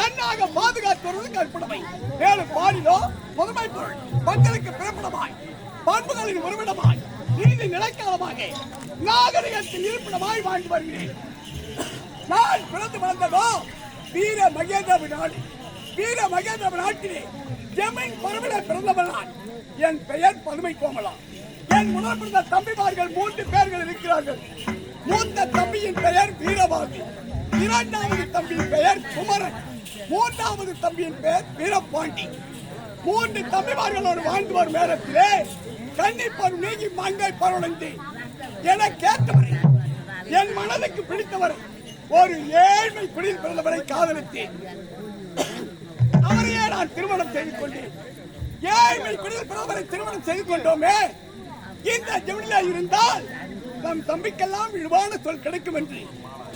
நன்னாக பாதுகாத்து கற்படமை. மேலும் பாலிலோ முதன்மை பொருள் மக்களுக்கு பிறப்பிடமாய், பண்புகளின் உறவிடமாய், நீதி நிலைக்காலமாக, நாகரிகத்தின் இருப்பிடமாய் வாழ்ந்து வருகிறேன். நான் பிறந்து வளர்ந்ததோ வீர மகேந்திர நாடு. வீர மகேந்திர நாட்டிலே ஜமீன் பரவில பிறந்தவள் நான். என் பெயர் பதுமை கோமலா. என் முன்னர் பிறந்த தம்பிமார்கள் 3 பேர்கள் இருக்கிறார்கள். மூத்த தம்பியின் பெயர் வீரபாகு, இரண்டாவது தம்பியின் பெயர் குமரன், மூன்றாவது தம்பியின் பெயர் வீரபாண்டி. 3 தம்பிமார்களோடு வாழ்ந்து வரும் நேரத்திலே கன்னிப்பருவம் நீங்கி மங்கை பருவடைந்தேன். என கேட்டவரை, என் மனதுக்கு பிடித்தவரை, ஒரு ஏழ்மை குடியில் பிறந்தவரை காதலித்தேன். அவரையே நான் திருமணம் செய்து கொண்டேன். ஏழ்மை குடியில் பிறந்தவரை திருமணம் செய்து கொண்டோமே, இந்த ஜெமினில இருந்தால் நம் தம்பிக்கெல்லாம் இழிவான சொல் கிடைக்கும் என்று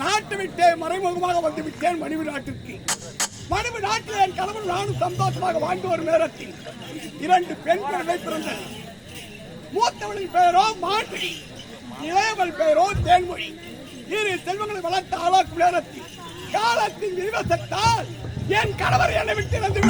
நாட்டு விட்டே மறைமுகமாக வந்து விட்டேன் மணிவு நாட்டிற்கு. மணிவு நாட்டில் என் கணவன் நானும் சந்தோஷமாக வாழ்ந்து வரும் நேரத்தில் 2 பெண் குழந்தை பிறந்தது. மூத்தவளின் பெயரோ மான்மொழி, இளையவள் பெயரோ தேன்மொழி. 2 செல்வங்களை வளர்த்து ஆளாக்கும் நேரத்தில் காலத்தின் விரிவசத்தால் என் கணவர் என்னை விட்டு இறந்து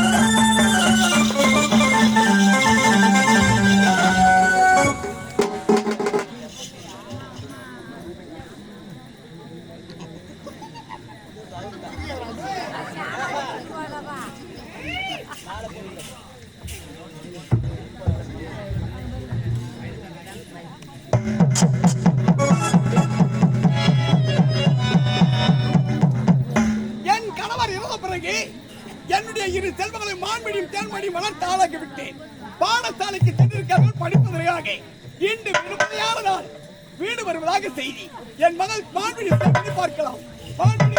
என்னுடைய 2 செல்வங்களை மான்மொழியும் தேன்மொழியும் வளர்த்து ஆளாக்கி விட்டேன். பாடசாலைக்கு சென்றிருக்கிறார்கள் படிப்பதற்காக. இன்று விடுமுறையான நாள் வீடு வருவதாக செய்தி. என் மகள் மான்மொழி பார்க்கலாம். மான்மொழி